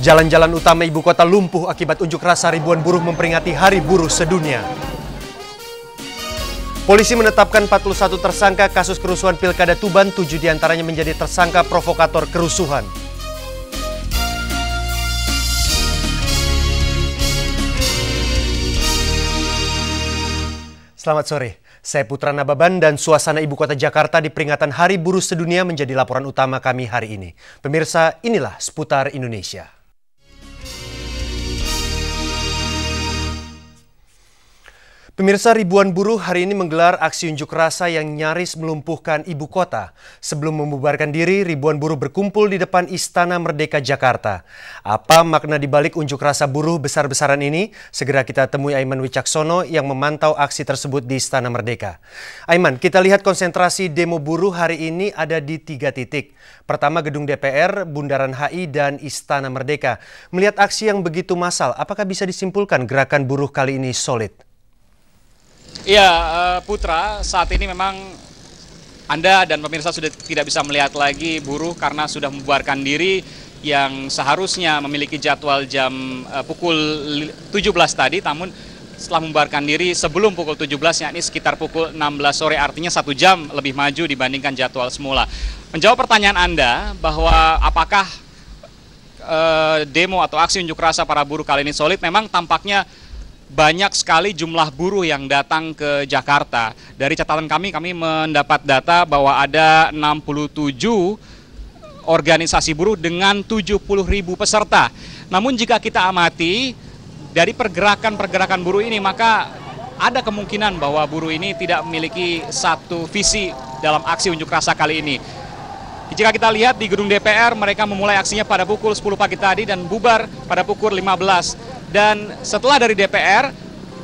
Jalan-jalan utama ibu kota lumpuh akibat unjuk rasa ribuan buruh memperingati Hari Buruh Sedunia. Polisi menetapkan 41 tersangka kasus kerusuhan Pilkada Tuban, 7 diantaranya menjadi tersangka provokator kerusuhan. Selamat sore, saya Putra Nababan dan suasana ibu kota Jakarta di peringatan Hari Buruh Sedunia menjadi laporan utama kami hari ini. Pemirsa, inilah Seputar Indonesia. Pemirsa, ribuan buruh hari ini menggelar aksi unjuk rasa yang nyaris melumpuhkan ibu kota. Sebelum membubarkan diri, ribuan buruh berkumpul di depan Istana Merdeka Jakarta. Apa makna dibalik unjuk rasa buruh besar-besaran ini? Segera kita temui Aiman Wicaksono yang memantau aksi tersebut di Istana Merdeka. Aiman, kita lihat konsentrasi demo buruh hari ini ada di 3 titik. Pertama, Gedung DPR, Bundaran HI, dan Istana Merdeka. Melihat aksi yang begitu massal, apakah bisa disimpulkan gerakan buruh kali ini solid? Iya, Putra, saat ini memang Anda dan pemirsa sudah tidak bisa melihat lagi buruh karena sudah membubarkan diri yang seharusnya memiliki jadwal jam pukul 17 tadi, namun setelah membubarkan diri sebelum pukul 17, yakni sekitar pukul 16 sore, artinya 1 jam lebih maju dibandingkan jadwal semula. Menjawab pertanyaan Anda bahwa apakah demo atau aksi unjuk rasa para buruh kali ini solid, memang tampaknya banyak sekali jumlah buruh yang datang ke Jakarta. Dari catatan kami mendapat data bahwa ada 67 organisasi buruh dengan 70.000 peserta. Namun jika kita amati dari pergerakan buruh ini, maka ada kemungkinan bahwa buruh ini tidak memiliki satu visi dalam aksi unjuk rasa kali ini. Jika kita lihat di gedung DPR, mereka memulai aksinya pada pukul 10 pagi tadi dan bubar pada pukul 15. Dan setelah dari DPR,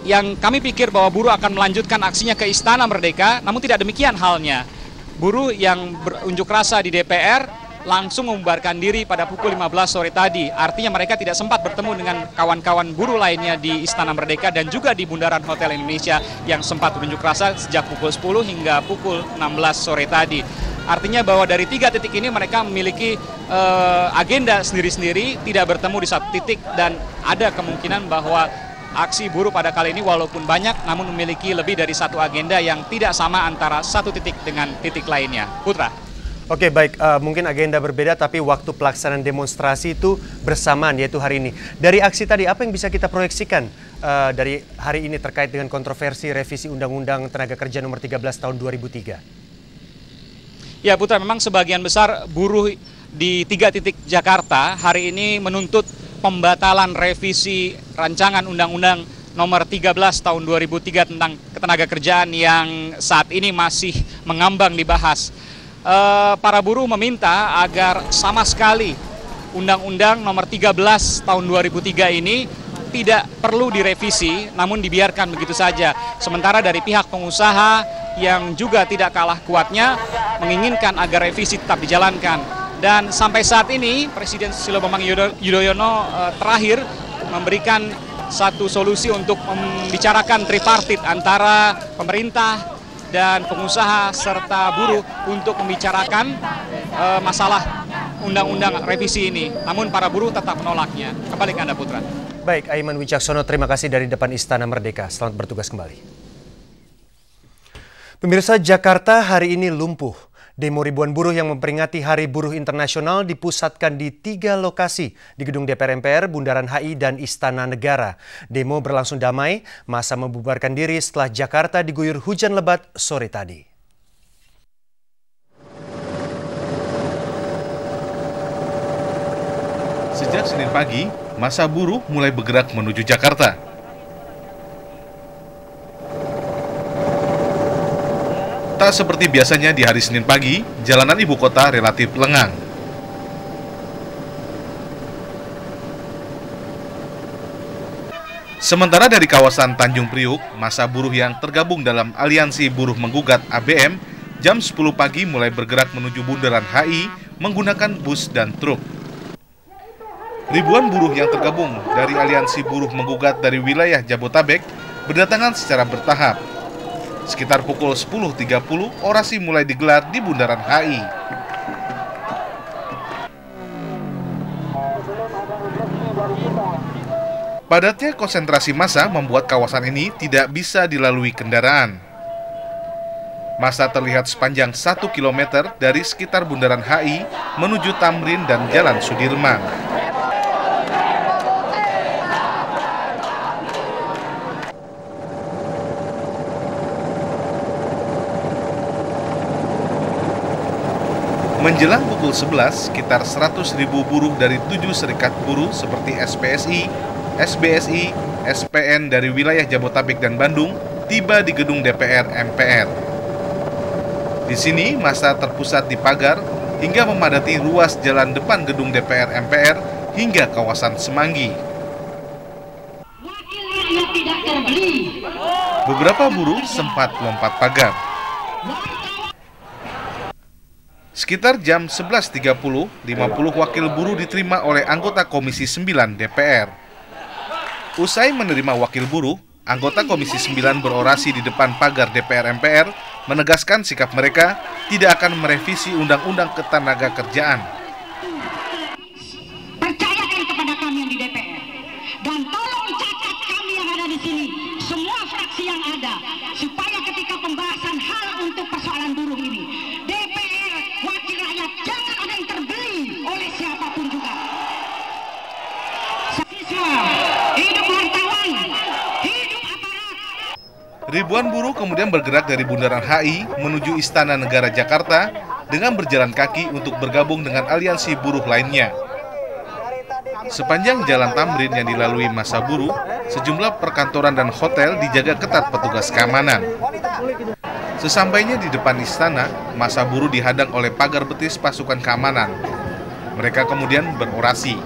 yang kami pikir bahwa buruh akan melanjutkan aksinya ke Istana Merdeka, namun tidak demikian halnya. Buruh yang berunjuk rasa di DPR langsung membubarkan diri pada pukul 15 sore tadi. Artinya mereka tidak sempat bertemu dengan kawan-kawan buruh lainnya di Istana Merdeka dan juga di Bundaran Hotel Indonesia yang sempat berunjuk rasa sejak pukul 10 hingga pukul 16 sore tadi. Artinya bahwa dari 3 titik ini mereka memiliki agenda sendiri-sendiri, tidak bertemu di satu titik, dan ada kemungkinan bahwa aksi buruh pada kali ini walaupun banyak namun memiliki lebih dari satu agenda yang tidak sama antara satu titik dengan titik lainnya. Putra. Oke, baik, mungkin agenda berbeda tapi waktu pelaksanaan demonstrasi itu bersamaan, yaitu hari ini. Dari aksi tadi, apa yang bisa kita proyeksikan dari hari ini terkait dengan kontroversi revisi Undang-Undang Tenaga Kerja Nomor 13 Tahun 2003? Ya, Putra, memang sebagian besar buruh di 3 titik Jakarta hari ini menuntut pembatalan revisi rancangan Undang-Undang Nomor 13 Tahun 2003 tentang ketenagakerjaan yang saat ini masih mengambang dibahas. Para buruh meminta agar sama sekali Undang-Undang Nomor 13 Tahun 2003 ini tidak perlu direvisi, namun dibiarkan begitu saja. Sementara dari pihak pengusaha yang juga tidak kalah kuatnya menginginkan agar revisi tetap dijalankan. Dan sampai saat ini Presiden Susilo Bambang Yudhoyono terakhir memberikan satu solusi untuk membicarakan tripartit antara pemerintah dan pengusaha serta buruh untuk membicarakan masalah undang-undang revisi ini. Namun para buruh tetap menolaknya. Kembali ke Anda, Putra. Baik, Aiman Wicaksono, terima kasih dari depan Istana Merdeka. Selamat bertugas kembali. Pemirsa, Jakarta hari ini lumpuh. Demo ribuan buruh yang memperingati Hari Buruh Internasional dipusatkan di 3 lokasi, di Gedung DPR MPR, Bundaran HI, dan Istana Negara. Demo berlangsung damai, massa membubarkan diri setelah Jakarta diguyur hujan lebat sore tadi. Sejak Senin pagi, massa buruh mulai bergerak menuju Jakarta. Tak seperti biasanya di hari Senin pagi, jalanan ibu kota relatif lengang. Sementara dari kawasan Tanjung Priuk, massa buruh yang tergabung dalam Aliansi Buruh Menggugat ABM, jam 10 pagi mulai bergerak menuju Bundaran HI menggunakan bus dan truk. Ribuan buruh yang tergabung dari Aliansi Buruh Menggugat dari wilayah Jabotabek berdatangan secara bertahap. Sekitar pukul 10.30, orasi mulai digelar di Bundaran HI. Padatnya konsentrasi massa membuat kawasan ini tidak bisa dilalui kendaraan. Massa terlihat sepanjang 1 km dari sekitar Bundaran HI menuju Tamrin dan Jalan Sudirman. Menjelang pukul 11, sekitar 100.000 buruh dari 7 serikat buruh seperti SPSI, SBSI, SPN dari wilayah Jabodetabek dan Bandung tiba di gedung DPR MPR. Di sini massa terpusat di pagar hingga memadati ruas jalan depan gedung DPR MPR hingga kawasan Semanggi. Beberapa buruh sempat lompat pagar. Sekitar jam 11.30, 50 wakil buruh diterima oleh anggota Komisi 9 DPR. Usai menerima wakil buruh, anggota Komisi 9 berorasi di depan pagar DPR MPR menegaskan sikap mereka tidak akan merevisi Undang-Undang Ketenagakerjaan. Percayakan kepada kami yang di DPR dan tolong catat kami yang ada di sini, semua fraksi yang ada, supaya ketika pembahasan hal untuk persoalan buruh ini, DPR wakil rakyat jangan ada yang terbeli oleh siapapun juga. Siswa, hidup wartawan, hidup aparat. Ribuan buruh kemudian bergerak dari Bundaran HI menuju Istana Negara Jakarta dengan berjalan kaki untuk bergabung dengan aliansi buruh lainnya. Sepanjang Jalan Tamrin yang dilalui massa buruh, sejumlah perkantoran dan hotel dijaga ketat petugas keamanan. Sesampainya di depan istana, massa buruh dihadang oleh pagar betis pasukan keamanan. Mereka kemudian berorasi.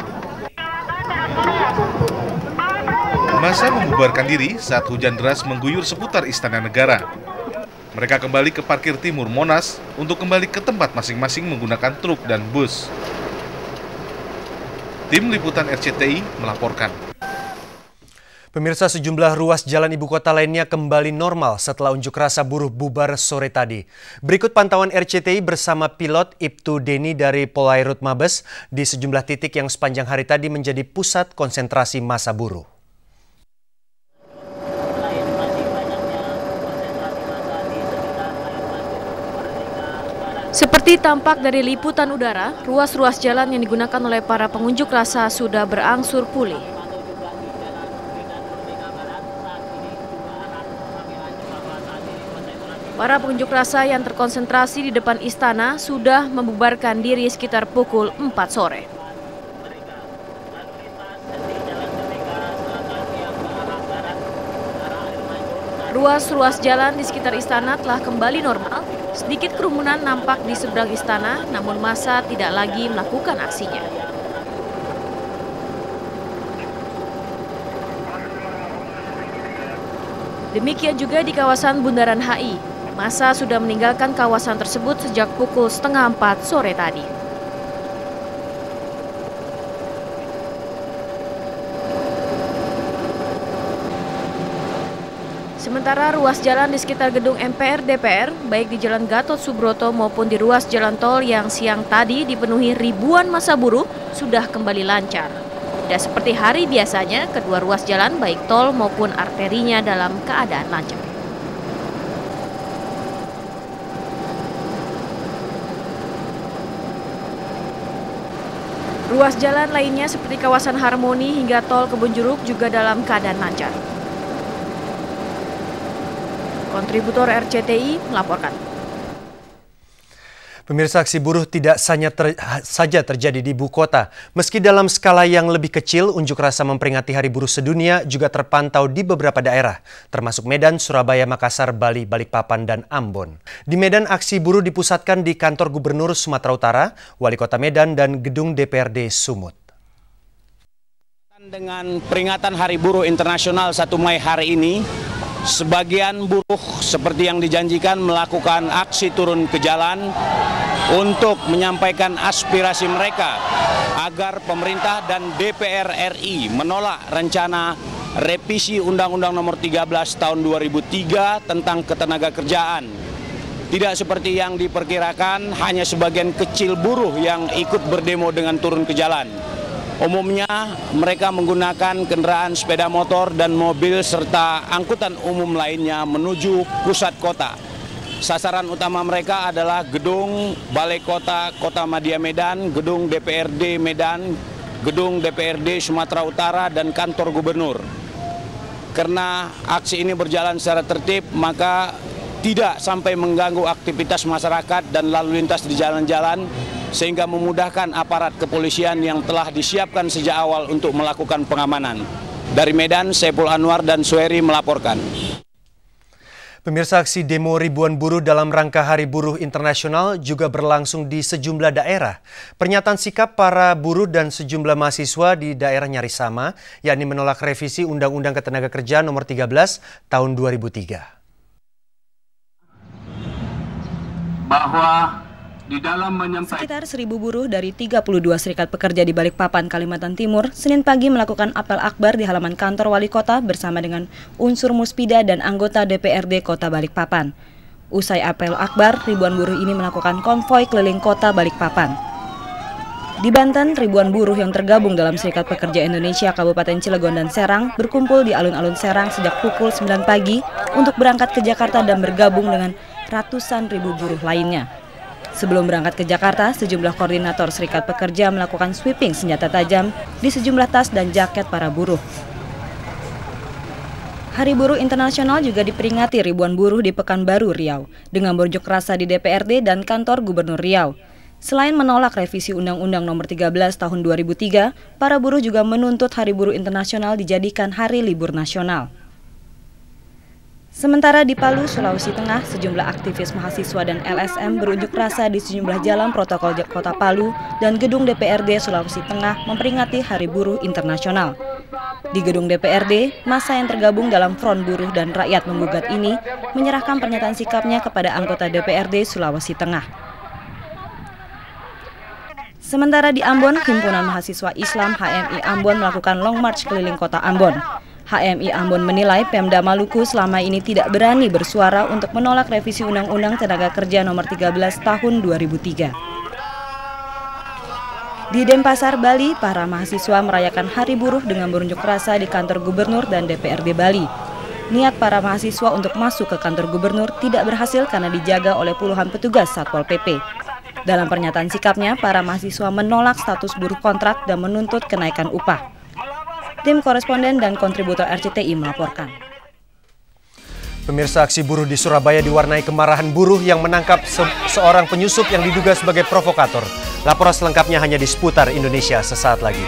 Massa membubarkan diri saat hujan deras mengguyur seputar Istana Negara. Mereka kembali ke parkir timur Monas untuk kembali ke tempat masing-masing menggunakan truk dan bus. Tim Liputan RCTI melaporkan. Pemirsa, sejumlah ruas jalan ibu kota lainnya kembali normal setelah unjuk rasa buruh bubar sore tadi. Berikut pantauan RCTI bersama pilot Ibtu Deni dari Polairut Mabes di sejumlah titik yang sepanjang hari tadi menjadi pusat konsentrasi massa buruh. Seperti tampak dari liputan udara, ruas-ruas jalan yang digunakan oleh para pengunjuk rasa sudah berangsur pulih. Para pengunjuk rasa yang terkonsentrasi di depan istana sudah membubarkan diri sekitar pukul 4 sore. Ruas-ruas jalan di sekitar istana telah kembali normal. Sedikit kerumunan nampak di seberang istana, namun massa tidak lagi melakukan aksinya. Demikian juga di kawasan Bundaran HI. Massa sudah meninggalkan kawasan tersebut sejak pukul 3:30 sore tadi. Sementara ruas jalan di sekitar gedung MPR DPR, baik di Jalan Gatot Subroto maupun di ruas jalan tol yang siang tadi dipenuhi ribuan massa buruh, sudah kembali lancar. Tidak seperti hari biasanya, kedua ruas jalan baik tol maupun arterinya dalam keadaan lancar. Ruas jalan lainnya seperti kawasan Harmoni hingga tol Kebonjeruk juga dalam keadaan lancar. Kontributor RCTI melaporkan. Pemirsa, aksi buruh tidak saja terjadi di ibu kota. Meski dalam skala yang lebih kecil, unjuk rasa memperingati Hari Buruh Sedunia juga terpantau di beberapa daerah, termasuk Medan, Surabaya, Makassar, Bali, Balikpapan, dan Ambon. Di Medan, aksi buruh dipusatkan di kantor Gubernur Sumatera Utara, Wali Kota Medan, dan gedung DPRD Sumut. Dengan peringatan Hari Buruh Internasional 1 Mei hari ini, sebagian buruh seperti yang dijanjikan melakukan aksi turun ke jalan untuk menyampaikan aspirasi mereka agar pemerintah dan DPR RI menolak rencana revisi Undang-Undang Nomor 13 Tahun 2003 tentang Ketenagakerjaan. Tidak seperti yang diperkirakan, hanya sebagian kecil buruh yang ikut berdemo dengan turun ke jalan. Umumnya mereka menggunakan kendaraan sepeda motor dan mobil serta angkutan umum lainnya menuju pusat kota. Sasaran utama mereka adalah gedung Balai Kota Kota Madya Medan, gedung DPRD Medan, gedung DPRD Sumatera Utara, dan kantor gubernur. Karena aksi ini berjalan secara tertib, maka tidak sampai mengganggu aktivitas masyarakat dan lalu lintas di jalan-jalan, sehingga memudahkan aparat kepolisian yang telah disiapkan sejak awal untuk melakukan pengamanan. Dari Medan, Saiful Anwar dan Sueri melaporkan. Pemirsa, aksi demo ribuan buruh dalam rangka Hari Buruh Internasional juga berlangsung di sejumlah daerah. Pernyataan sikap para buruh dan sejumlah mahasiswa di daerah nyaris sama, yakni menolak revisi Undang-Undang Ketenagakerjaan Nomor 13 Tahun 2003. Bahwa di dalam sekitar 1.000 buruh dari 32 serikat pekerja di Balikpapan, Kalimantan Timur, Senin pagi melakukan apel akbar di halaman kantor wali kota bersama dengan unsur Muspida dan anggota DPRD Kota Balikpapan. Usai apel akbar, ribuan buruh ini melakukan konvoi keliling kota Balikpapan. Di Banten, ribuan buruh yang tergabung dalam Serikat Pekerja Indonesia Kabupaten Cilegon dan Serang berkumpul di alun-alun Serang sejak pukul 9 pagi untuk berangkat ke Jakarta dan bergabung dengan ratusan ribu buruh lainnya. Sebelum berangkat ke Jakarta, sejumlah koordinator serikat pekerja melakukan sweeping senjata tajam di sejumlah tas dan jaket para buruh. Hari Buruh Internasional juga diperingati ribuan buruh di Pekanbaru, Riau, dengan berunjuk rasa di DPRD dan kantor Gubernur Riau. Selain menolak revisi Undang-Undang Nomor 13 Tahun 2003, para buruh juga menuntut Hari Buruh Internasional dijadikan hari libur nasional. Sementara di Palu, Sulawesi Tengah, sejumlah aktivis mahasiswa dan LSM berunjuk rasa di sejumlah jalan protokol Kota Palu dan gedung DPRD Sulawesi Tengah memperingati Hari Buruh Internasional. Di gedung DPRD, massa yang tergabung dalam Front Buruh dan Rakyat Menggugat ini menyerahkan pernyataan sikapnya kepada anggota DPRD Sulawesi Tengah. Sementara di Ambon, Himpunan Mahasiswa Islam HMI Ambon melakukan long march keliling kota Ambon. HMI Ambon menilai Pemda Maluku selama ini tidak berani bersuara untuk menolak revisi Undang-Undang Tenaga Kerja Nomor 13 Tahun 2003. Di Denpasar, Bali, para mahasiswa merayakan Hari Buruh dengan berunjuk rasa di kantor gubernur dan DPRD Bali. Niat para mahasiswa untuk masuk ke kantor gubernur tidak berhasil karena dijaga oleh puluhan petugas Satpol PP. Dalam pernyataan sikapnya, para mahasiswa menolak status buruh kontrak dan menuntut kenaikan upah. Tim koresponden dan kontributor RCTI melaporkan. Pemirsa, aksi buruh di Surabaya diwarnai kemarahan buruh yang menangkap seorang penyusup yang diduga sebagai provokator. Laporan selengkapnya hanya di Seputar Indonesia sesaat lagi.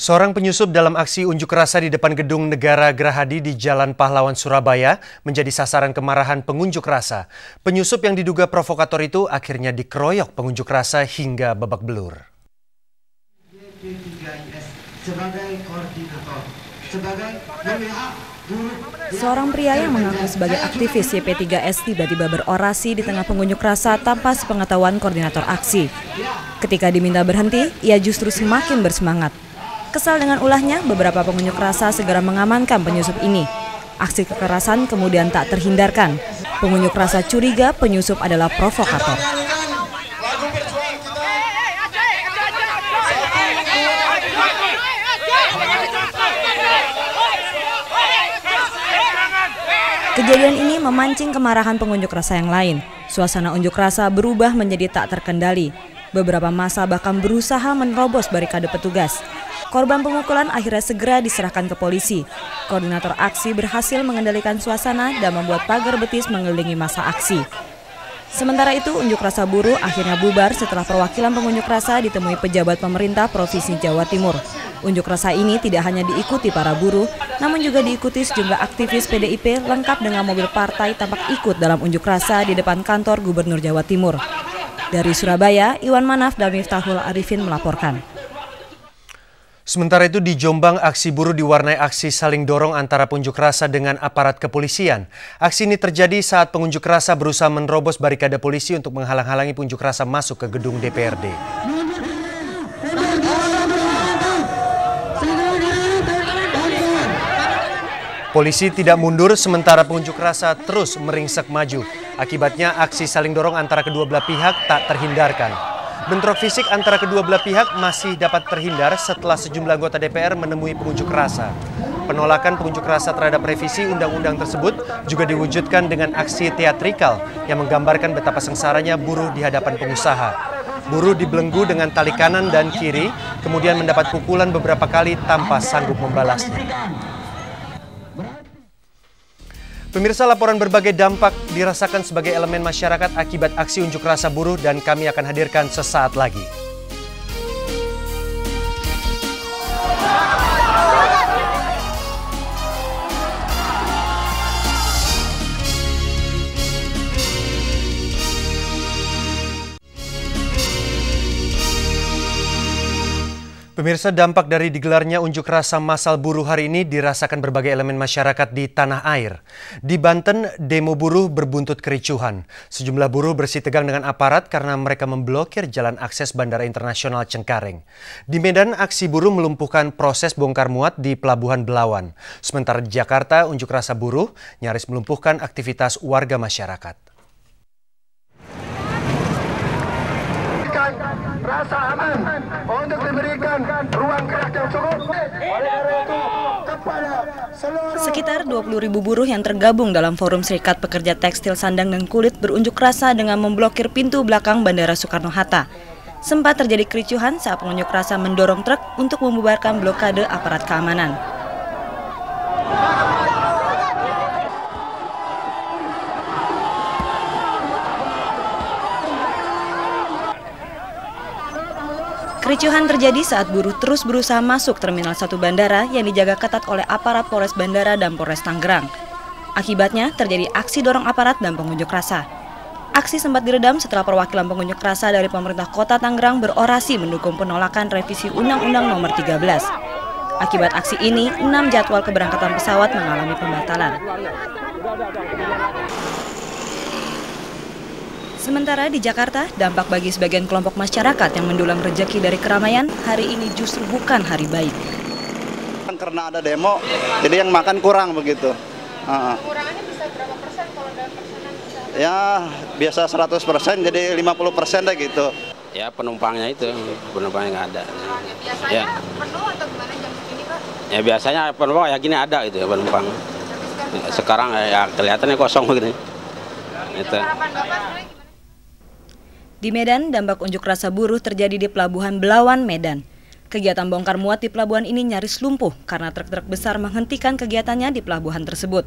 Seorang penyusup dalam aksi unjuk rasa di depan gedung Negara Gerahadi di Jalan Pahlawan, Surabaya menjadi sasaran kemarahan pengunjuk rasa. Penyusup yang diduga provokator itu akhirnya dikeroyok pengunjuk rasa hingga babak belur. Seorang pria yang mengaku sebagai aktivis YP3S tiba-tiba berorasi di tengah pengunjuk rasa tanpa sepengetahuan koordinator aksi. Ketika diminta berhenti, ia justru semakin bersemangat. Kesal dengan ulahnya, beberapa pengunjuk rasa segera mengamankan penyusup ini. Aksi kekerasan kemudian tak terhindarkan. Pengunjuk rasa curiga penyusup adalah provokator. Kejadian ini memancing kemarahan pengunjuk rasa yang lain. Suasana unjuk rasa berubah menjadi tak terkendali. Beberapa massa bahkan berusaha menerobos barikade petugas. Korban pemukulan akhirnya segera diserahkan ke polisi. Koordinator aksi berhasil mengendalikan suasana dan membuat pagar betis mengelilingi massa aksi. Sementara itu, unjuk rasa buruh akhirnya bubar setelah perwakilan pengunjuk rasa ditemui pejabat pemerintah Provinsi Jawa Timur. Unjuk rasa ini tidak hanya diikuti para buruh, namun juga diikuti sejumlah aktivis PDIP lengkap dengan mobil partai tampak ikut dalam unjuk rasa di depan kantor Gubernur Jawa Timur. Dari Surabaya, Iwan Manaf dan Miftahul Arifin melaporkan. Sementara itu di Jombang, aksi buruh diwarnai aksi saling dorong antara pengunjuk rasa dengan aparat kepolisian. Aksi ini terjadi saat pengunjuk rasa berusaha menerobos barikade polisi untuk menghalang-halangi pengunjuk rasa masuk ke gedung DPRD. Polisi tidak mundur sementara pengunjuk rasa terus meringsek maju. Akibatnya aksi saling dorong antara kedua belah pihak tak terhindarkan. Bentrok fisik antara kedua belah pihak masih dapat terhindar setelah sejumlah anggota DPR menemui pengunjuk rasa. Penolakan pengunjuk rasa terhadap revisi undang-undang tersebut juga diwujudkan dengan aksi teatrikal yang menggambarkan betapa sengsaranya buruh di hadapan pengusaha. Buruh dibelenggu dengan tali kanan dan kiri, kemudian mendapat pukulan beberapa kali tanpa sanggup membalasnya. Pemirsa, laporan berbagai dampak dirasakan sebagai elemen masyarakat akibat aksi unjuk rasa buruh dan kami akan hadirkan sesaat lagi. Pemirsa, dampak dari digelarnya unjuk rasa massal buruh hari ini dirasakan berbagai elemen masyarakat di tanah air. Di Banten, demo buruh berbuntut kericuhan. Sejumlah buruh bersitegang dengan aparat karena mereka memblokir jalan akses Bandara Internasional Cengkareng. Di Medan, aksi buruh melumpuhkan proses bongkar muat di Pelabuhan Belawan. Sementara di Jakarta, unjuk rasa buruh nyaris melumpuhkan aktivitas warga masyarakat. Rasa aman untuk diberikan ruang gerak yang cukup. Sekitar 20.000 buruh yang tergabung dalam Forum Serikat Pekerja Tekstil Sandang dan Kulit berunjuk rasa dengan memblokir pintu belakang Bandara Soekarno-Hatta. Sempat terjadi kericuhan saat pengunjuk rasa mendorong truk untuk membubarkan blokade aparat keamanan. Kericuhan terjadi saat buruh terus berusaha masuk Terminal 1 Bandara yang dijaga ketat oleh aparat Polres Bandara dan Polres Tangerang. Akibatnya terjadi aksi dorong aparat dan pengunjuk rasa. Aksi sempat diredam setelah perwakilan pengunjuk rasa dari pemerintah Kota Tangerang berorasi mendukung penolakan revisi Undang-Undang Nomor 13. Akibat aksi ini, 6 jadwal keberangkatan pesawat mengalami pembatalan. Sementara di Jakarta, dampak bagi sebagian kelompok masyarakat yang mendulang rejeki dari keramaian hari ini justru bukan hari baik. Karena ada demo, jadi yang makan kurang begitu. Pengurangannya bisa berapa persen kalau dalam persenan? Ya, biasa 100%, jadi 50% deh gitu. Ya, penumpangnya itu, penumpangnya nggak ada. Biasanya penuh atau gimana jam segini, Pak? Ya biasanya penumpang ya gini ada gitu ya penumpang. Sekarang ya kelihatannya kosong begini. Itu. Di Medan, dampak unjuk rasa buruh terjadi di Pelabuhan Belawan, Medan. Kegiatan bongkar muat di pelabuhan ini nyaris lumpuh karena truk-truk besar menghentikan kegiatannya di pelabuhan tersebut.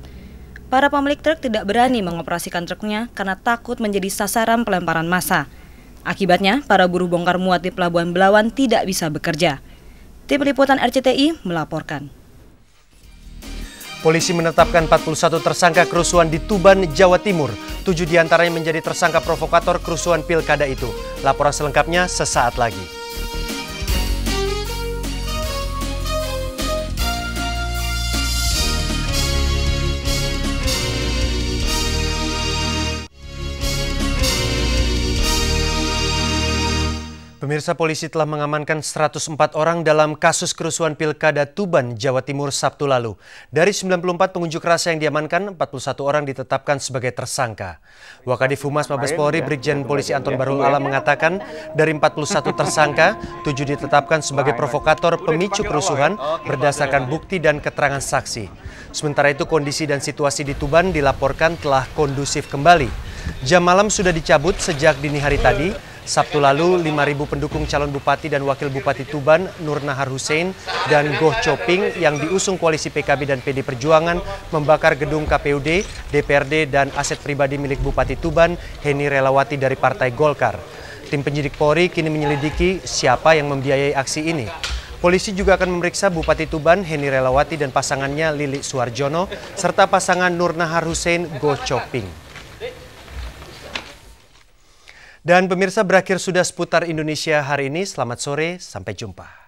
Para pemilik truk tidak berani mengoperasikan truknya karena takut menjadi sasaran pelemparan massa. Akibatnya, para buruh bongkar muat di Pelabuhan Belawan tidak bisa bekerja. Tim Liputan RCTI melaporkan. Polisi menetapkan 41 tersangka kerusuhan di Tuban, Jawa Timur. 7 diantaranya menjadi tersangka provokator kerusuhan pilkada itu. Laporan selengkapnya sesaat lagi. Pemirsa, polisi telah mengamankan 104 orang dalam kasus kerusuhan Pilkada Tuban, Jawa Timur Sabtu lalu. Dari 94 pengunjuk rasa yang diamankan, 41 orang ditetapkan sebagai tersangka. Wakadif Humas Mabes Polri Brigjen Polisi Anton Barul Alam mengatakan, dari 41 tersangka, 7 ditetapkan sebagai provokator pemicu kerusuhan berdasarkan bukti dan keterangan saksi. Sementara itu, kondisi dan situasi di Tuban dilaporkan telah kondusif kembali. Jam malam sudah dicabut sejak dini hari tadi. Sabtu lalu, 5.000 pendukung calon Bupati dan Wakil Bupati Tuban, Nur Nahar Hussein, dan Goh Choping yang diusung koalisi PKB dan PD Perjuangan membakar gedung KPUD, DPRD, dan aset pribadi milik Bupati Tuban, Heni Relawati dari Partai Golkar. Tim penyidik Polri kini menyelidiki siapa yang membiayai aksi ini. Polisi juga akan memeriksa Bupati Tuban, Heni Relawati, dan pasangannya Lili Suarjono, serta pasangan Nur Nahar Hussein, Goh Choping. Dan pemirsa, berakhir sudah Seputar Indonesia hari ini. Selamat sore, sampai jumpa.